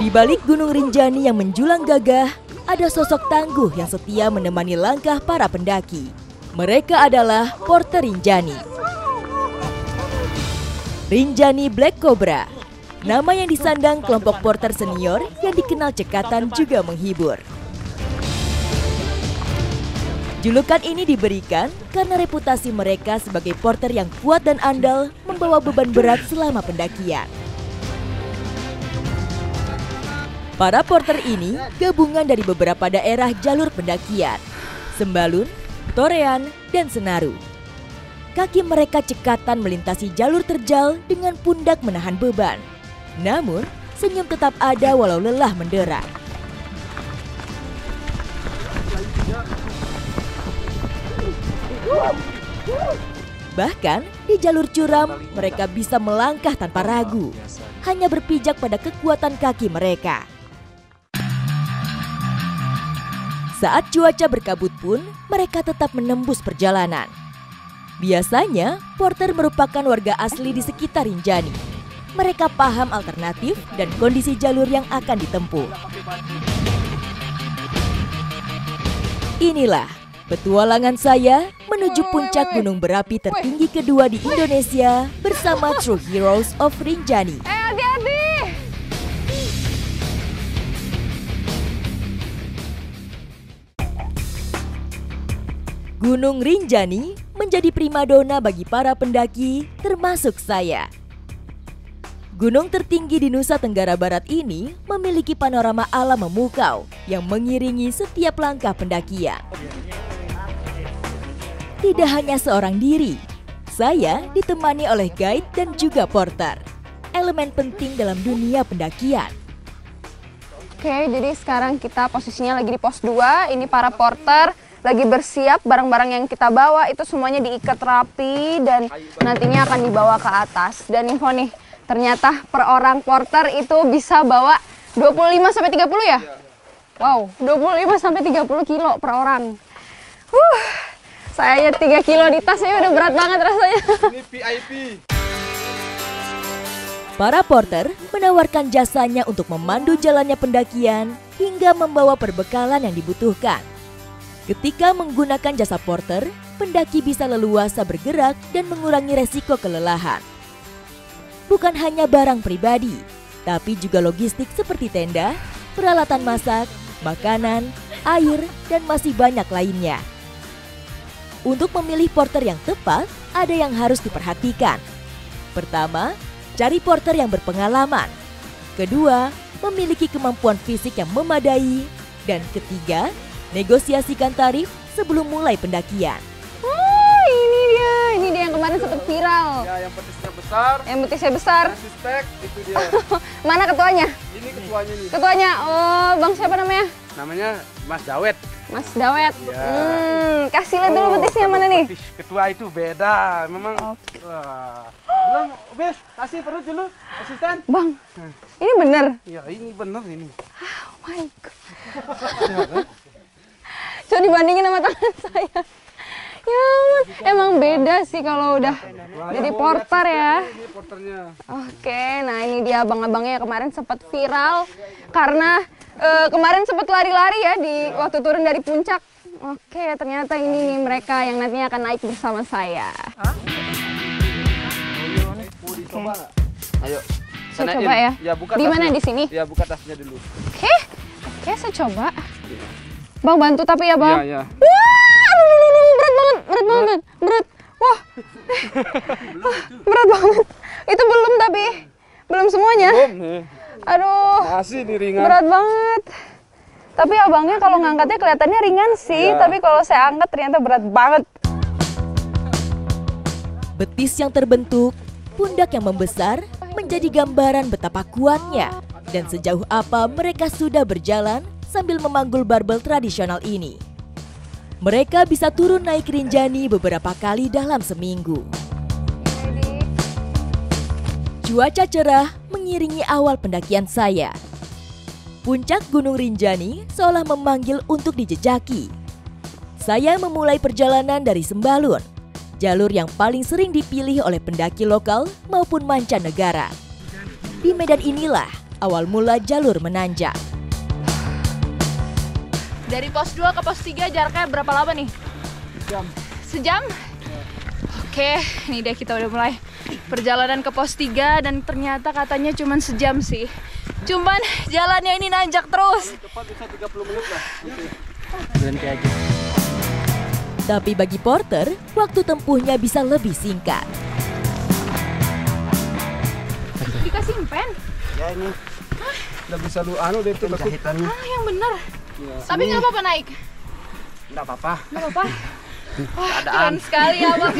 Di balik Gunung Rinjani yang menjulang gagah, ada sosok tangguh yang setia menemani langkah para pendaki. Mereka adalah Porter Rinjani. Rinjani Black Cobra, nama yang disandang kelompok porter senior yang dikenal cekatan juga menghibur. Julukan ini diberikan karena reputasi mereka sebagai porter yang kuat dan andal membawa beban berat selama pendakian. Para porter ini gabungan dari beberapa daerah jalur pendakian, Sembalun, Torean, dan Senaru. Kaki mereka cekatan melintasi jalur terjal dengan pundak menahan beban. Namun, senyum tetap ada walau lelah mendera. Bahkan di jalur curam, mereka bisa melangkah tanpa ragu, hanya berpijak pada kekuatan kaki mereka. Saat cuaca berkabut pun, mereka tetap menembus perjalanan. Biasanya, porter merupakan warga asli di sekitar Rinjani. Mereka paham alternatif dan kondisi jalur yang akan ditempuh. Inilah petualangan saya menuju puncak gunung berapi tertinggi kedua di Indonesia bersama True Heroes of Rinjani. Hati-hati! Gunung Rinjani menjadi primadona bagi para pendaki, termasuk saya. Gunung tertinggi di Nusa Tenggara Barat ini memiliki panorama alam memukau yang mengiringi setiap langkah pendakian. Tidak hanya seorang diri, saya ditemani oleh guide dan juga porter, elemen penting dalam dunia pendakian. Oke, jadi sekarang kita posisinya lagi di pos 2. Ini para porter lagi bersiap, barang-barang yang kita bawa itu semuanya diikat rapi dan nantinya akan dibawa ke atas. Dan info nih, ternyata per orang porter itu bisa bawa 25-30 ya? Wow, 25-30 kilo per orang. Saya 3 kilo di tas saya udah berat banget rasanya. Ini VIP. Para porter menawarkan jasanya untuk memandu jalannya pendakian hingga membawa perbekalan yang dibutuhkan. Ketika menggunakan jasa porter, pendaki bisa leluasa bergerak dan mengurangi resiko kelelahan. Bukan hanya barang pribadi, tapi juga logistik seperti tenda, peralatan masak, makanan, air, dan masih banyak lainnya. Untuk memilih porter yang tepat, ada yang harus diperhatikan. Pertama, cari porter yang berpengalaman. Kedua, memiliki kemampuan fisik yang memadai. Dan ketiga, negosiasikan tarif sebelum mulai pendakian. Oh, ini dia yang kemarin sempat viral. Ya, yang petisnya besar. Yang betisnya besar. Nasi stek, itu dia. Mana ketuanya? Ini ketuanya nih. Ketuanya, oh bang siapa namanya? Namanya Mas Dawet. Mas Dawet. Ya. Kasih lihat dulu betisnya mana nih? Betis ketua itu beda, memang. Wah. Belum, Bes, kasih perut dulu, asisten. Bang, ini bener? Ya, ini bener ini. Oh my god. Coba dibandingin sama tangan saya. Ya ampun, emang beda sih kalau udah jadi porter ya. Ini porternya. Oke, nah ini dia abang-abangnya kemarin sempat viral karena kemarin sempat lari-lari ya di waktu turun dari puncak. Oke, ternyata ini nih mereka yang nantinya akan naik bersama saya. Coba. Ayo. Saya coba ya. Ya, buka di mana, tasnya. di sini? Ya, buka tasnya dulu. Oke, saya coba. Bang bantu tapi ya bang. Iya, iya. Wah, aduh, berat banget. Wah, berat banget. Itu belum tapi, belum semuanya. Belum nih. Aduh, Masih di ringan. berat banget. Tapi abangnya kalau ngangkatnya kelihatannya ringan sih, Ya. tapi kalau saya angkat ternyata berat banget. Betis yang terbentuk, pundak yang membesar menjadi gambaran betapa kuatnya dan sejauh apa mereka sudah berjalan sambil memanggul barbel tradisional ini. Mereka bisa turun naik Rinjani beberapa kali dalam seminggu. Cuaca cerah mengiringi awal pendakian saya. Puncak Gunung Rinjani seolah memanggil untuk dijejaki. Saya memulai perjalanan dari Sembalun, jalur yang paling sering dipilih oleh pendaki lokal maupun mancanegara. Di medan inilah awal mula jalur menanjak. Dari pos 2 ke pos 3 jaraknya berapa lama nih? Jam. Sejam? Oke, ini dia kita udah mulai perjalanan ke pos 3 dan ternyata katanya cuma sejam sih. Cuman jalannya ini nanjak terus. Cepat bisa 30 menit lah. Berhenti aja. Tapi bagi porter, waktu tempuhnya bisa lebih singkat. Dikasih pen? Ya ini. Udah bisa lu deh itu jahitannya. Ah, yang bener. Ya, Tapi nggak apa-apa naik. enggak apa-apa. Nggak apa-apa. Wah, keren sekali ya Bang.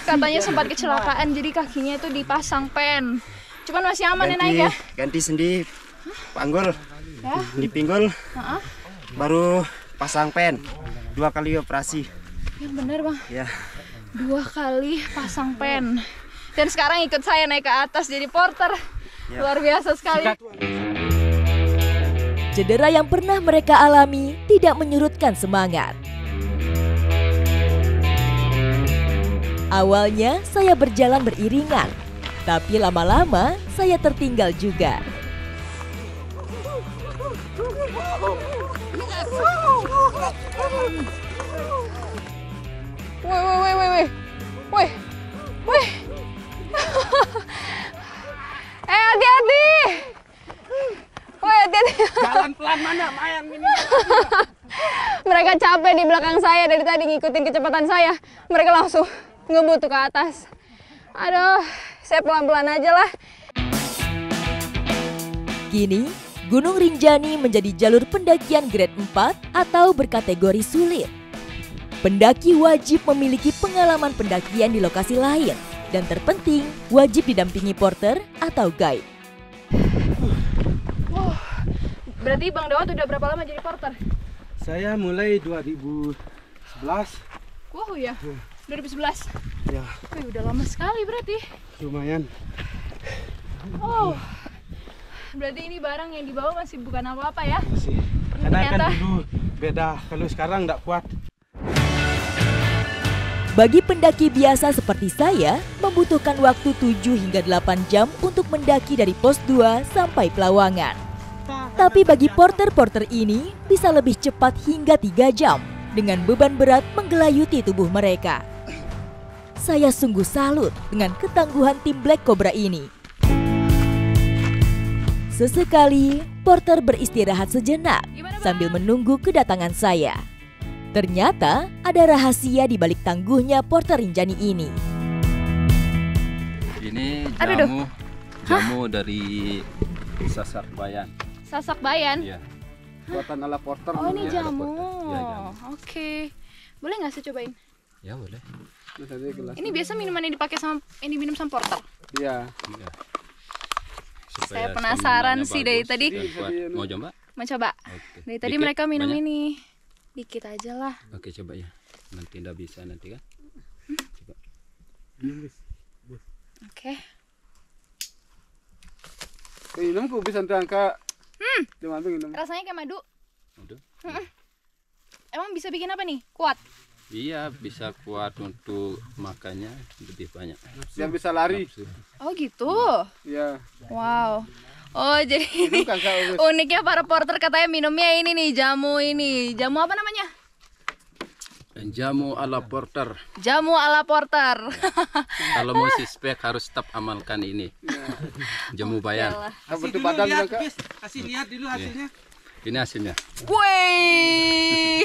Katanya sempat kecelakaan jadi kakinya itu dipasang pen. Cuman masih aman ya naik ya? Ganti sendi panggul, Ya. dipinggul, Heeh. baru pasang pen. 2 kali operasi. Yang bener Bang. Ya. 2 kali pasang pen. Dan sekarang ikut saya naik ke atas jadi porter. Ya. Luar biasa sekali. Cedera yang pernah mereka alami tidak menyurutkan semangat. Awalnya saya berjalan beriringan, tapi lama-lama saya tertinggal juga. Wih. Hati-hati. Woi, hati-hati. Jalan pelan mana, Mayang ini. Mereka capek di belakang saya dari tadi ngikutin kecepatan saya. Mereka langsung ngebut ke atas. Aduh, saya pelan-pelan aja lah. Kini, Gunung Rinjani menjadi jalur pendakian grade 4 atau berkategori sulit. Pendaki wajib memiliki pengalaman pendakian di lokasi lain. Dan terpenting, wajib didampingi porter atau guide. Berarti Bang Dawat udah berapa lama jadi porter? Saya mulai 2011. Wow ya, 2011. Ya, Wih, udah lama sekali berarti. lumayan. Oh, berarti ini barang yang dibawa masih bukan apa-apa ya? Masih. Karena kan Ternyata. dulu beda, kalau sekarang enggak kuat. Bagi pendaki biasa seperti saya, membutuhkan waktu 7 hingga 8 jam untuk mendaki dari pos 2 sampai Pelawangan. Tapi bagi porter-porter ini bisa lebih cepat hingga 3 jam dengan beban berat menggelayuti tubuh mereka. Saya sungguh salut dengan ketangguhan tim Black Cobra ini. Sesekali, porter beristirahat sejenak sambil menunggu kedatangan saya. Ternyata ada rahasia di balik tangguhnya porter Rinjani ini. Ini Aduh. jamu dari Sasak Bayan. Sasak Bayan. Iya. Buatan ala porter. Oh, ini Iya, ada jamu. porter. Iya, jamu. Oke. Boleh nggak saya cobain? Ya boleh. Ini biasa minuman yang dipakai sama yang diminum sama porter. Iya. Iya. Saya penasaran staminanya sih dari bagus tadi. dan kuat. Mau coba? Mau coba? Oke. Dari tadi Dikit? mereka minum Banyak? ini. Dikit aja lah. Oke, coba ya. Nanti ndak bisa nanti kan? Coba. Oke. Minum ku bisa angka. Cuma minum. Rasanya kayak madu. Aduh. Emang bisa bikin apa nih? Kuat. Iya, bisa kuat untuk makannya lebih banyak. Yang bisa lari. Nafsu. Oh gitu. Iya. Wow. Oh jadi ini Minum kagak, Ubes? uniknya para porter katanya minumnya ini nih jamu ini. Jamu apa namanya? Jamu ala porter. Jamu ala porter. Kalau mau spek harus tetap amalkan ini. Jamu Bayan. Apa tuh badan bilang Kak? Kasih lihat dulu hasilnya. Ini hasilnya. Wih.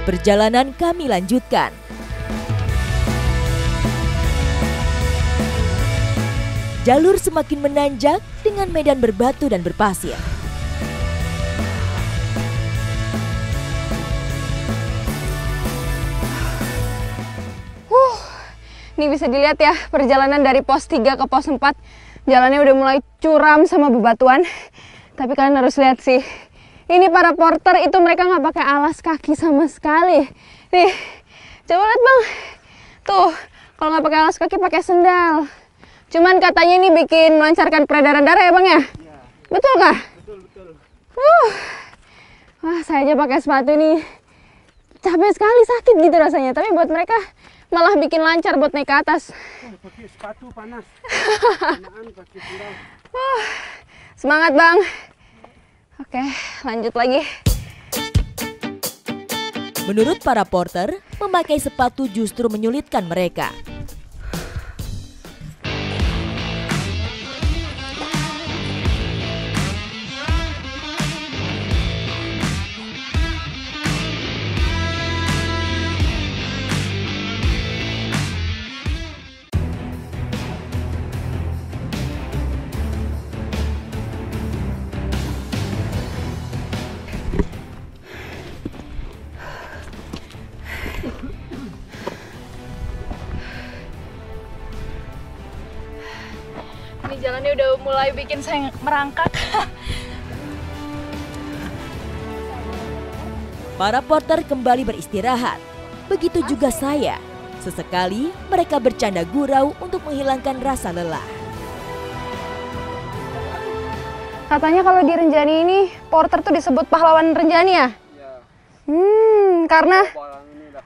Perjalanan kami lanjutkan. Jalur semakin menanjak dengan medan berbatu dan berpasir. Ini bisa dilihat ya perjalanan dari pos 3 ke pos 4. Jalannya udah mulai curam sama bebatuan. Tapi kalian harus lihat sih. Ini para porter itu mereka nggak pakai alas kaki sama sekali. Nih, coba lihat bang. Tuh, kalau nggak pakai alas kaki pakai sendal. Cuman katanya ini bikin melancarkan peredaran darah ya bang ya? Iya. Betul kah? Betul. Wah, saya aja pakai sepatu ini capek sekali, sakit gitu rasanya. Tapi buat mereka malah bikin lancar buat naik ke atas. Pakai sepatu panas. Kenaan pakai sandal. Semangat Bang. Oke, lanjut lagi. Menurut para porter, memakai sepatu justru menyulitkan mereka. Ini jalannya udah mulai bikin saya merangkak. Para porter kembali beristirahat. Begitu juga saya. Sesekali mereka bercanda gurau untuk menghilangkan rasa lelah. Katanya kalau di Renjani ini porter tuh disebut pahlawan Renjani ya? Iya. Karena Barang ini dah.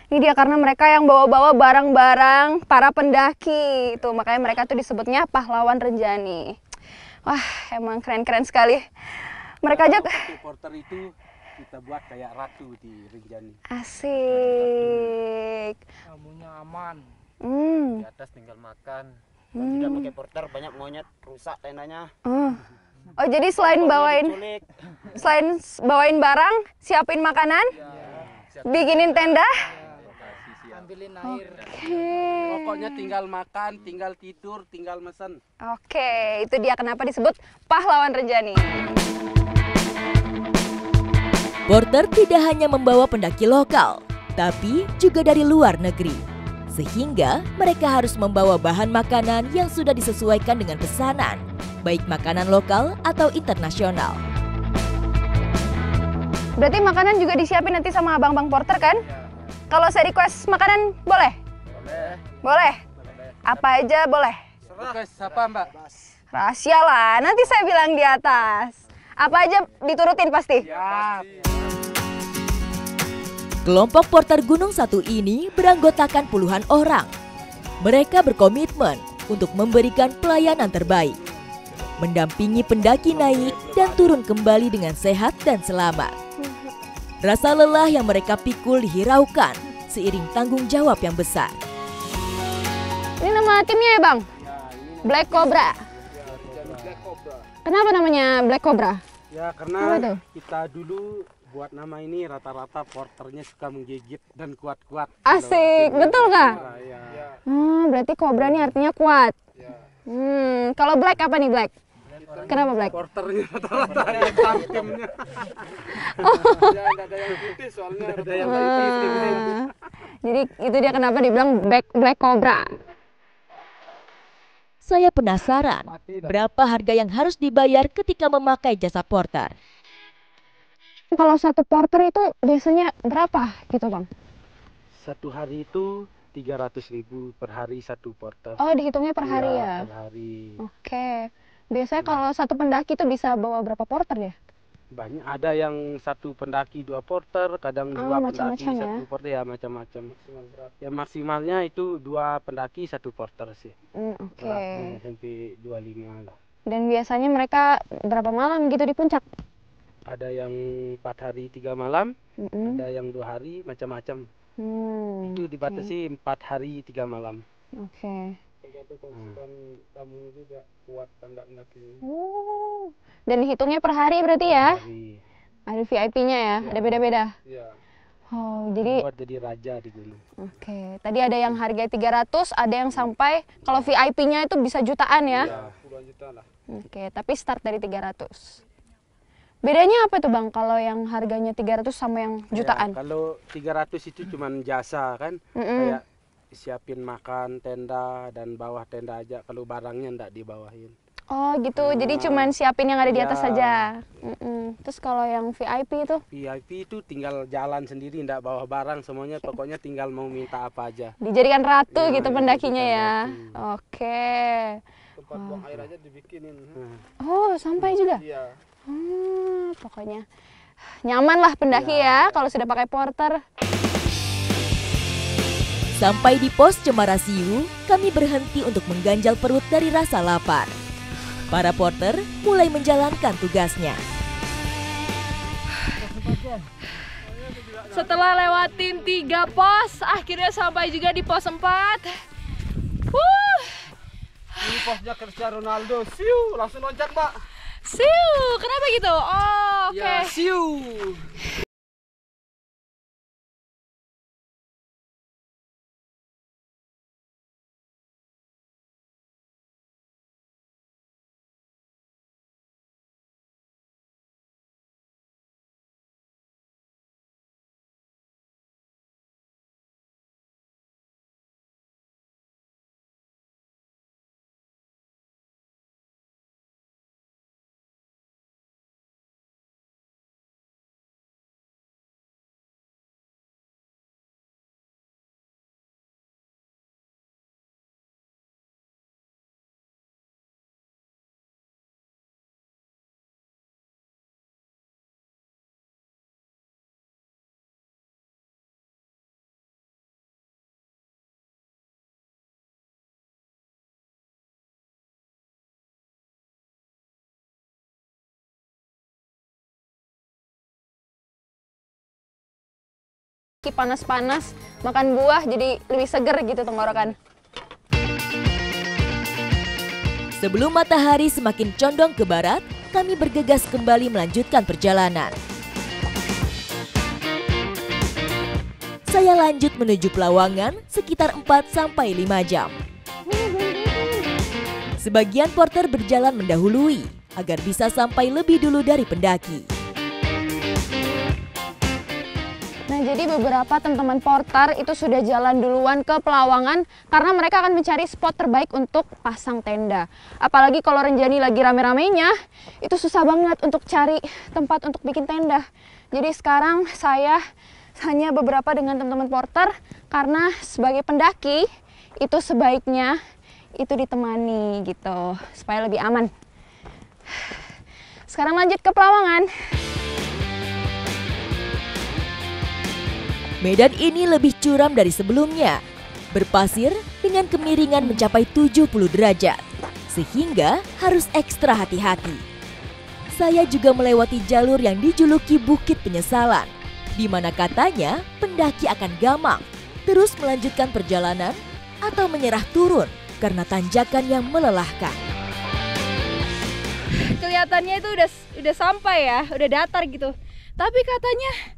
ini dia karena mereka yang bawa-bawa barang-barang para pendaki. Itu makanya mereka tuh disebutnya pahlawan Renjani. Wah, emang keren-keren sekali. Mereka aja Untuk porter itu kita buat kayak ratu di Rinjani. asik. Kamunya aman. Hmm. Di atas tinggal makan. Tidak pakai porter, banyak monyet rusak tendanya. Oh, jadi selain Diculik. bawain barang, siapin makanan, bikinin tenda. Ambilin air. Oke. Pokoknya tinggal makan, tinggal tidur, tinggal mesen. Oke, itu dia kenapa disebut pahlawan Renjani. Porter tidak hanya membawa pendaki lokal, tapi juga dari luar negeri. Sehingga mereka harus membawa bahan makanan yang sudah disesuaikan dengan pesanan, baik makanan lokal atau internasional. Berarti makanan juga disiapin nanti sama abang-abang porter kan? Kalau saya request makanan boleh? Boleh. Apa aja boleh? Request apa Mbak? Rahasia lah, nanti saya bilang di atas. Apa aja diturutin pasti? Ya. Kelompok porter Gunung Satu ini beranggotakan puluhan orang. Mereka berkomitmen untuk memberikan pelayanan terbaik, mendampingi pendaki naik dan turun kembali dengan sehat dan selamat. Rasa lelah yang mereka pikul dihiraukan seiring tanggung jawab yang besar. Ini nama timnya ya Bang? Black Cobra. Kenapa namanya Black Cobra? Ya Apa karena tuh? kita dulu buat nama ini rata-rata porternya suka menggigit dan kuat-kuat. Asik, betul nggak? Ya. Berarti Cobra ini artinya kuat. Kalau Black apa nih Black? Kenapa Black? Porternya rata-rata yang tampimnya. Ya, nggak ada yang putih soalnya. Nggak ada yang putih. Jadi itu dia kenapa dibilang Black Cobra. Saya penasaran, berapa harga yang harus dibayar ketika memakai jasa porter? Kalau satu porter itu biasanya berapa gitu Bang? Satu hari itu 300.000 per hari satu porter. Oh dihitungnya per hari ya? Per hari. Oke. Biasanya kalau satu pendaki itu bisa bawa berapa porter ya? Banyak, ada yang satu pendaki 2 porter, kadang 2 pendaki macam-macam satu ya? porter, ya macam-macam. Ya maksimalnya itu 2 pendaki 1 porter sih. Oke. Beratnya sampai 25 lah. Dan biasanya mereka berapa malam gitu di puncak? Ada yang 4 hari 3 malam, Mm-mm. ada yang 2 hari, macam-macam. Itu Oke. dibatasi 4 hari 3 malam. Oke. Kamu juga kuat tanda kaki. Oh. Dan hitungnya per hari berarti ya? Hari. Ada VIP-nya ya? Ada beda-beda? Ya. Oh, jadi Buat jadi raja di gunung. oke. Tadi ada yang harga 300, ada yang sampai kalau VIP-nya itu bisa jutaan ya? Ya, puluhan juta lah. Oke, tapi start dari 300. Bedanya apa tuh Bang kalau yang harganya 300 sama yang jutaan? Ya, kalau 300 itu cuman jasa kan, Mm-mm. kayak siapin makan, tenda dan bawah tenda aja. Kalau barangnya ndak dibawahin. Oh gitu, jadi cuman siapin yang ada di atas Ya. saja. Terus kalau yang VIP itu VIP itu tinggal jalan sendiri, ndak bawa barang semuanya. Pokoknya tinggal mau minta apa aja. dijadikan ratu Ya, gitu pendakinya ya? dijadikan Oke. Tempat buang air aja dibikinin. Oh, sampai juga? Iya. Pokoknya nyaman lah pendaki ya kalau sudah pakai porter. Sampai di pos Cemara Siu, kami berhenti untuk mengganjal perut dari rasa lapar. Para porter mulai menjalankan tugasnya. Setelah lewatin 3 pos, akhirnya sampai juga di pos 4. Ini posnya Cristiano Ronaldo. Siu, langsung loncat, Mbak. Siu, kenapa gitu? Oh, oke. Ya, siu. Panas-panas, makan buah jadi lebih seger gitu tenggorokan. Sebelum matahari semakin condong ke barat, kami bergegas kembali melanjutkan perjalanan. Saya lanjut menuju Pelawangan sekitar 4-5 jam. Sebagian porter berjalan mendahului agar bisa sampai lebih dulu dari pendaki. Nah, jadi beberapa teman-teman porter itu sudah jalan duluan ke Pelawangan karena mereka akan mencari spot terbaik untuk pasang tenda. Apalagi kalau Rinjani lagi rame-ramenya, itu susah banget untuk cari tempat untuk bikin tenda. Jadi sekarang saya hanya beberapa dengan teman-teman porter karena sebagai pendaki itu sebaiknya itu ditemani gitu supaya lebih aman. Sekarang lanjut ke Pelawangan. Medan ini lebih curam dari sebelumnya, berpasir dengan kemiringan mencapai 70 derajat, sehingga harus ekstra hati-hati. Saya juga melewati jalur yang dijuluki Bukit Penyesalan, di mana katanya pendaki akan gamang, terus melanjutkan perjalanan atau menyerah turun karena tanjakan yang melelahkan. Kelihatannya itu udah sampai ya, udah datar gitu. Tapi katanya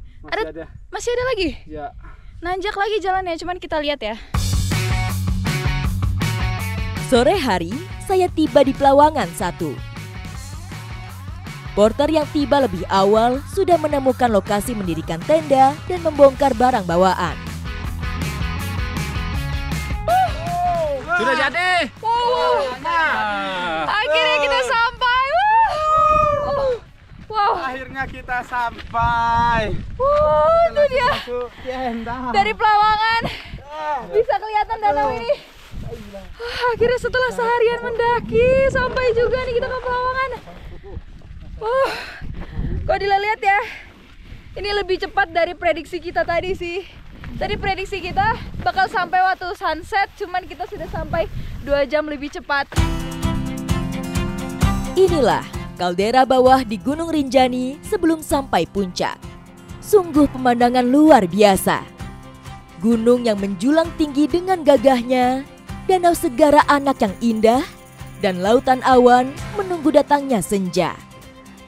masih ada lagi. Ya. Nanjak lagi jalannya, cuman kita lihat ya. Sore hari, saya tiba di Pelawangan 1. Porter yang tiba lebih awal sudah menemukan lokasi mendirikan tenda dan membongkar barang bawaan. Sudah jadi. Akhirnya kita sampai. Wow. Akhirnya kita sampai. Itu dia. Dari Pelawangan bisa kelihatan danau ini. Akhirnya setelah seharian mendaki sampai juga nih kita ke Pelawangan. Kok dilihat ya, ini lebih cepat dari prediksi kita tadi sih. Tadi prediksi kita bakal sampai waktu sunset, cuman kita sudah sampai 2 jam lebih cepat. Inilah kaldera bawah di Gunung Rinjani sebelum sampai puncak. Sungguh pemandangan luar biasa. Gunung yang menjulang tinggi dengan gagahnya, danau segara anak yang indah, dan lautan awan menunggu datangnya senja.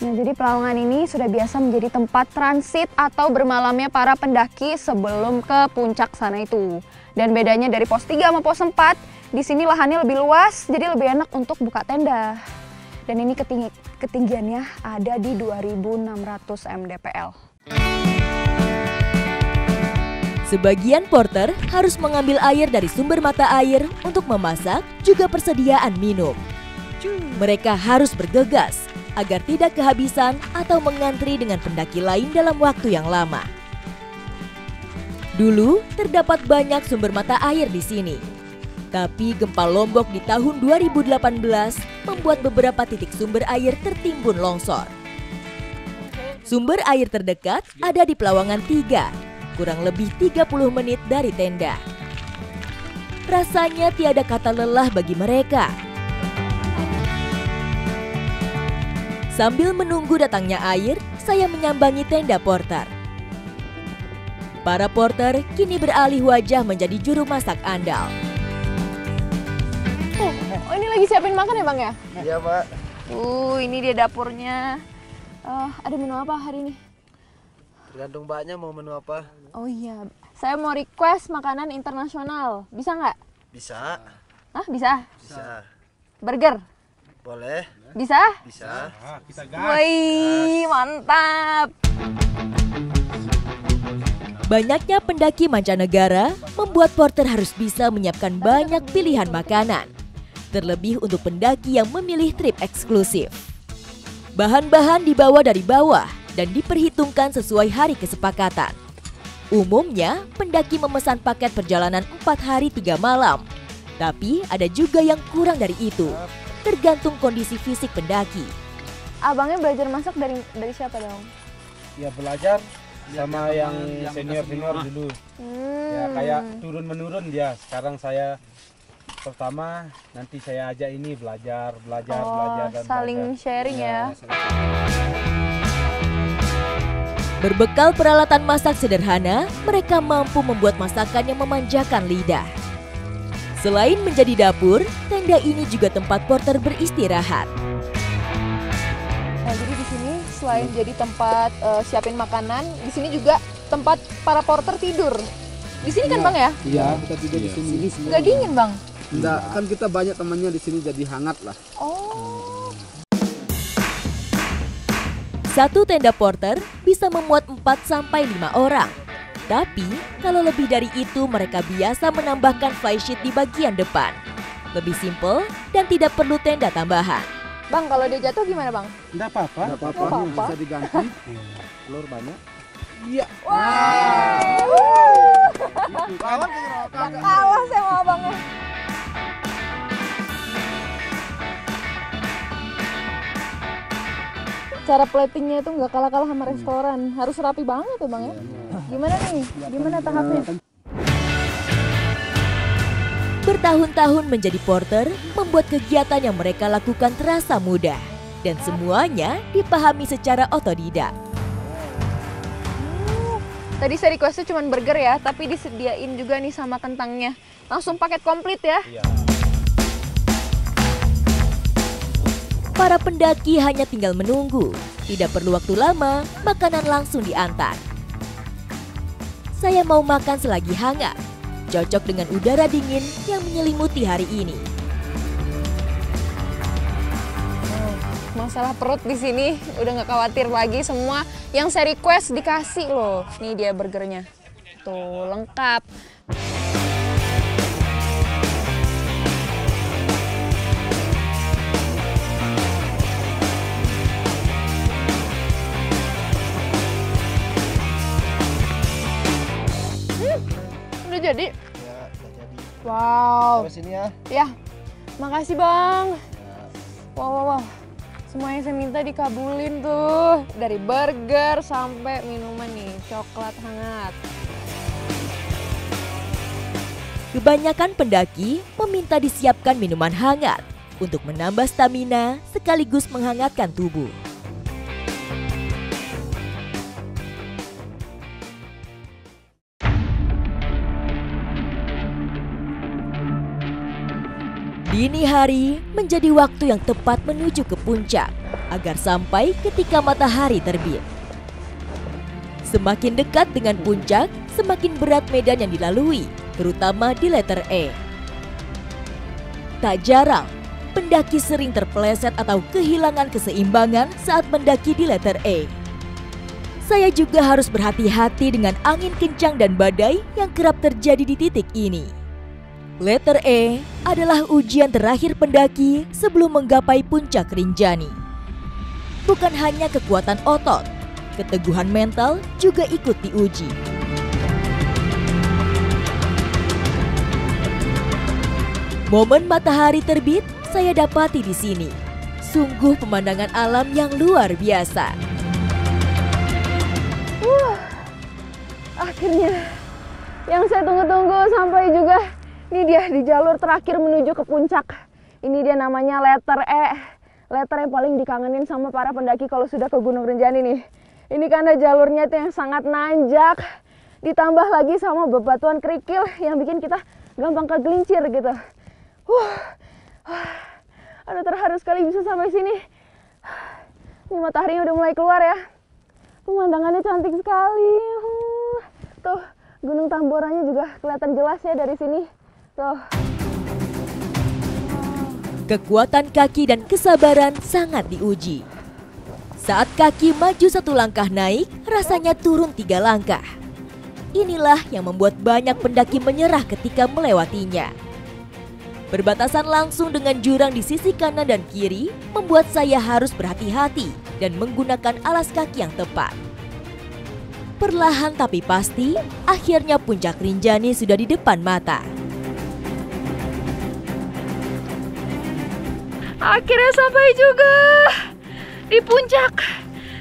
Nah, jadi Pelawangan ini sudah biasa menjadi tempat transit atau bermalamnya para pendaki sebelum ke puncak sana itu. Dan bedanya dari pos 3 sama pos 4, di sini lahannya lebih luas, jadi lebih enak untuk buka tenda. Dan ini ketinggiannya ada di 2600 mdpl. Sebagian porter harus mengambil air dari sumber mata air untuk memasak, juga persediaan minum. Mereka harus bergegas agar tidak kehabisan atau mengantri dengan pendaki lain dalam waktu yang lama. Dulu terdapat banyak sumber mata air di sini. Tapi gempa Lombok di tahun 2018 membuat beberapa titik sumber air tertimbun longsor. Sumber air terdekat ada di Pelawangan 3, kurang lebih 30 menit dari tenda. Rasanya tiada kata lelah bagi mereka. Sambil menunggu datangnya air, saya menyambangi tenda porter. Para porter kini beralih wajah menjadi juru masak andal. Oh, ini lagi siapin makan ya Bang ya? Iya, Pak. Ini dia dapurnya. Ada menu apa hari ini? Tergantung Mbaknya mau menu apa. Oh iya, saya mau request makanan internasional. Bisa nggak? Bisa. Hah, bisa? Bisa. Burger? Boleh. Bisa? Bisa. Wih, mantap! Banyaknya pendaki mancanegara membuat porter harus bisa menyiapkan banyak pilihan makanan. Terlebih untuk pendaki yang memilih trip eksklusif. Bahan-bahan dibawa dari bawah dan diperhitungkan sesuai hari kesepakatan. Umumnya, pendaki memesan paket perjalanan 4 hari 3 malam. Tapi ada juga yang kurang dari itu, tergantung kondisi fisik pendaki. Abangnya belajar masak dari siapa dong? Ya belajar sama yang senior dulu. Ya kayak turun-menurun dia. Sekarang saya pertama, nanti saya ajak ini belajar dan saling sharing ya. Berbekal peralatan masak sederhana, mereka mampu membuat masakan yang memanjakan lidah. Selain menjadi dapur, tenda ini juga tempat porter beristirahat. Nah, jadi di sini selain jadi tempat siapin makanan, di sini juga tempat para porter tidur. Di sini kan Bang ya? Iya, kita tidur di sini. Nggak dingin Bang? Enggak, kan kita banyak temannya di sini jadi hangat lah. Oh. Satu tenda porter bisa memuat 4-5 orang. Tapi, kalau lebih dari itu mereka biasa menambahkan flysheet di bagian depan. Lebih simpel dan tidak perlu tenda tambahan. Bang, kalau dia jatuh gimana Bang? Enggak apa-apa. Nggak apa-apa. Bisa diganti. Telur banyak. Iya. Gak kalah saya sama abangnya. Cara platingnya itu nggak kalah-kalah sama restoran. Harus rapi banget ya Bang ya. Gimana nih? Gimana tahapnya? Bertahun-tahun menjadi porter membuat kegiatan yang mereka lakukan terasa mudah. Dan semuanya dipahami secara otodidak. Tadi saya requestnya cuma burger ya, tapi disediain juga nih sama kentangnya. Langsung paket komplit ya. Para pendaki hanya tinggal menunggu. Tidak perlu waktu lama, makanan langsung diantar. Saya mau makan selagi hangat. Cocok dengan udara dingin yang menyelimuti hari ini. Masalah perut di sini udah nggak khawatir lagi, semua yang saya request dikasih loh. Nih dia burgernya. Tuh, lengkap. Udah jadi? Ya, udah jadi. Wow. Terus ini ya. Ya, makasih Bang. Wow. Semua yang saya minta dikabulin tuh. Dari burger sampai minuman nih, coklat hangat. Kebanyakan pendaki meminta disiapkan minuman hangat untuk menambah stamina sekaligus menghangatkan tubuh. Dini hari menjadi waktu yang tepat menuju ke puncak agar sampai ketika matahari terbit. Semakin dekat dengan puncak, semakin berat medan yang dilalui, terutama di letter E. Tak jarang, pendaki sering terpeleset atau kehilangan keseimbangan saat mendaki di letter E. Saya juga harus berhati-hati dengan angin kencang dan badai yang kerap terjadi di titik ini. Letter E adalah ujian terakhir pendaki sebelum menggapai puncak Rinjani. Bukan hanya kekuatan otot, keteguhan mental juga ikut diuji. Momen matahari terbit saya dapati di sini. Sungguh pemandangan alam yang luar biasa. Akhirnya yang saya tunggu-tunggu sampai juga Ini dia di jalur terakhir menuju ke puncak. Ini dia namanya letter E. Letter yang paling dikangenin sama para pendaki kalau sudah ke Gunung Rinjani nih. Ini karena jalurnya itu yang sangat nanjak. Ditambah lagi sama bebatuan kerikil yang bikin kita gampang kegelincir gitu. Aduh, terharu sekali bisa sampai sini. Ini mataharinya udah mulai keluar ya. Pemandangannya cantik sekali. Tuh, Gunung Tamboranya juga kelihatan jelas ya dari sini. Tuh. Kekuatan kaki dan kesabaran sangat diuji. Saat kaki maju 1 langkah naik, rasanya turun 3 langkah. Inilah yang membuat banyak pendaki menyerah ketika melewatinya. Berbatasan langsung dengan jurang di sisi kanan dan kiri, membuat saya harus berhati-hati dan menggunakan alas kaki yang tepat. Perlahan tapi pasti, akhirnya puncak Rinjani sudah di depan mata. Akhirnya sampai juga di puncak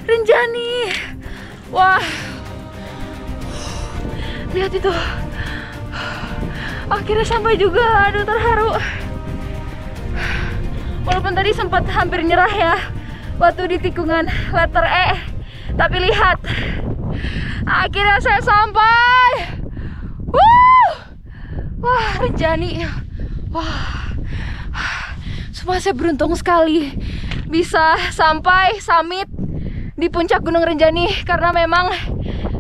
Rinjani. Wah, lihat itu. Akhirnya sampai juga. Aduh, terharu. Walaupun tadi sempat hampir nyerah ya waktu di tikungan letter E, tapi lihat, akhirnya saya sampai. Wah, Rinjani. Wah, semua saya beruntung sekali bisa sampai summit di puncak Gunung Rinjani, karena memang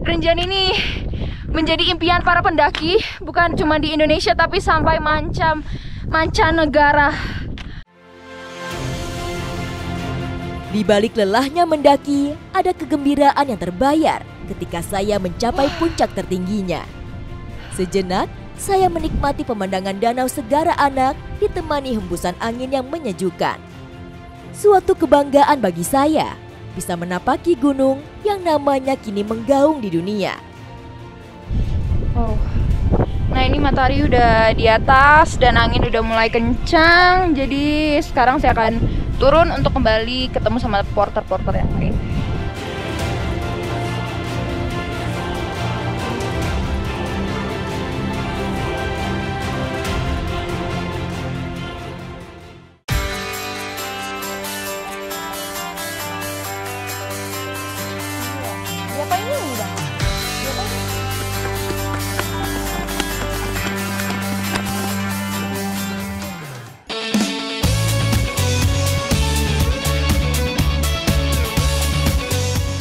Rinjani ini menjadi impian para pendaki, bukan cuma di Indonesia tapi sampai mancanegara. Di balik lelahnya mendaki, ada kegembiraan yang terbayar ketika saya mencapai puncak tertingginya. Sejenak, saya menikmati pemandangan Danau Segara Anak ditemani hembusan angin yang menyejukkan. Suatu kebanggaan bagi saya bisa menapaki gunung yang namanya kini menggaung di dunia. Oh. Nah, ini matahari udah di atas dan angin udah mulai kencang. Jadi sekarang saya akan turun untuk kembali ketemu sama porter-porter yang lain. Siapa ini nih, Bang? Siapa ini?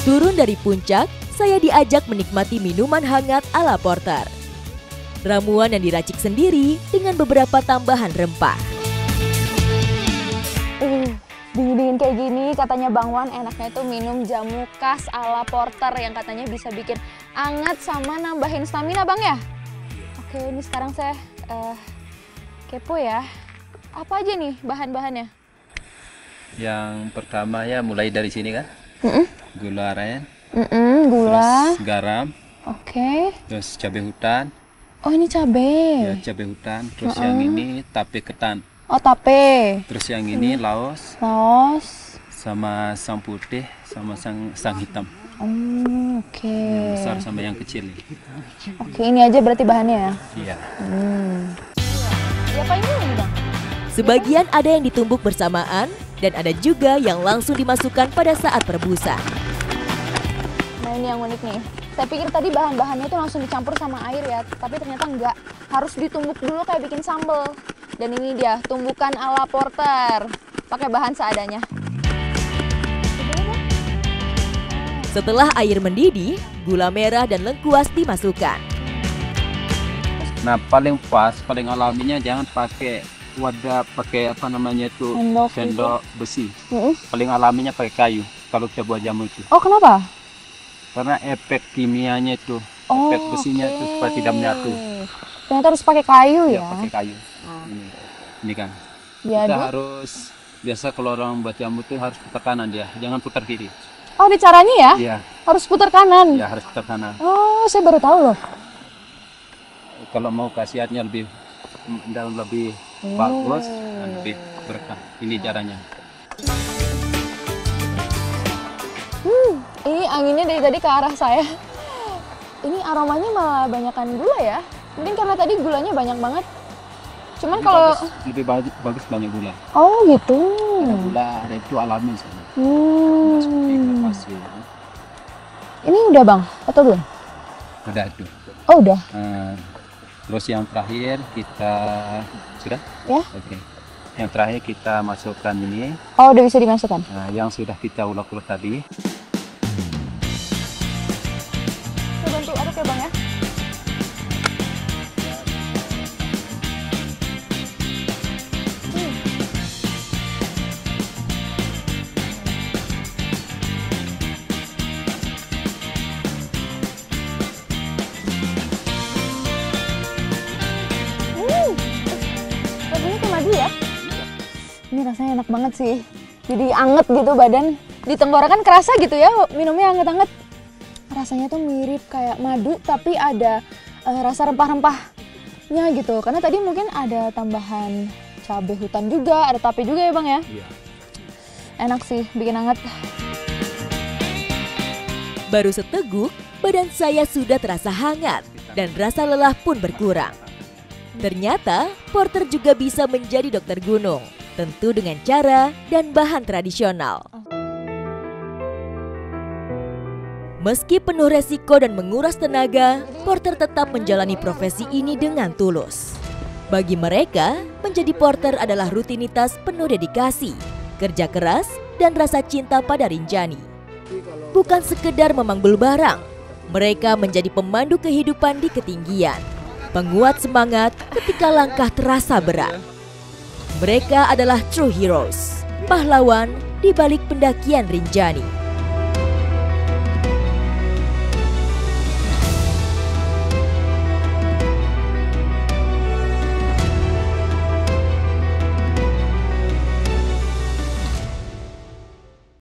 Turun dari puncak, saya diajak menikmati minuman hangat ala porter. Ramuan yang diracik sendiri dengan beberapa tambahan rempah. Dingin-dingin kayak gini, katanya Bang Wan enaknya itu minum jamu khas ala porter yang katanya bisa bikin anget sama nambahin stamina, Bang ya? Oke, ini sekarang saya kepo ya. Apa aja nih bahan-bahannya? Yang pertama ya mulai dari sini kan. Gula aren, Gula. terus garam, Oke. terus cabai hutan, Oh, ini cabai. ya cabai hutan, terus yang ini tape ketan, Oh, tape. terus yang ini laos, Saus. sama sang putih, sama sang hitam, Oke. yang besar sama yang kecil. Oke, ini aja berarti bahannya ya. Iya. Siapa ini Bang? Sebagian ada yang ditumbuk bersamaan dan ada juga yang langsung dimasukkan pada saat perebusan. Nah, ini yang unik nih. Saya pikir tadi bahan-bahannya itu langsung dicampur sama air ya, tapi ternyata enggak. Harus ditumbuk dulu kayak bikin sambal. Dan ini dia, tumbukan ala porter. Pakai bahan seadanya. Setelah air mendidih, gula merah dan lengkuas dimasukkan. Nah paling pas, paling alaminya jangan pakai wadah, pakai apa namanya itu sendok besi. Paling alaminya pakai kayu kalau kita buat jamu itu. Oh, kenapa? Karena efek kimianya itu, efek besinya itu supaya tidak menyatu. Ternyata harus pakai kayu ya? Ya pakai kayu. Ini kan. Diaduk. Kita harus, biasa kalau orang buat jamu itu harus putar kanan dia, jangan putar kiri. Oh, di caranya ya? Iya. Harus putar kanan? Ya harus putar kanan. Oh, saya baru tahu loh. Kalau mau khasiatnya lebih dan lebih bagus dan lebih berkah. Ini caranya. Ini anginnya dari tadi ke arah saya. Ini aromanya malah banyakan gula ya. Mungkin karena tadi gulanya banyak banget. Cuman kalau lebih bagus banyak gula. oh gitu. Ada gula, ada itu alami sana. Pasir. Ini udah bang atau belum? Ada itu. Oh udah. Terus yang terakhir kita sudah? Ya. Oke. Yang terakhir kita masukkan ini. Oh udah bisa dimasukkan. Yang sudah kita ulek-ulek tadi. Saya bantu aduk ya bang ya. Rasanya kayak madu ya. Ini rasanya enak banget sih. Jadi anget gitu badan. Di tenggorokan kerasa gitu ya, minumnya anget-anget. Rasanya tuh mirip kayak madu tapi ada rasa rempah-rempahnya gitu. Karena tadi mungkin ada tambahan cabai hutan juga, ada tape juga ya bang ya. Iya. Enak sih, bikin anget. Baru seteguk, badan saya sudah terasa hangat dan rasa lelah pun berkurang. Ternyata, porter juga bisa menjadi dokter gunung, tentu dengan cara dan bahan tradisional. Meski penuh resiko dan menguras tenaga, porter tetap menjalani profesi ini dengan tulus. Bagi mereka, menjadi porter adalah rutinitas penuh dedikasi, kerja keras, dan rasa cinta pada Rinjani. Bukan sekedar memanggul barang, mereka menjadi pemandu kehidupan di ketinggian, penguat semangat ketika langkah terasa berat. Mereka adalah true heroes, pahlawan di balik pendakian Rinjani.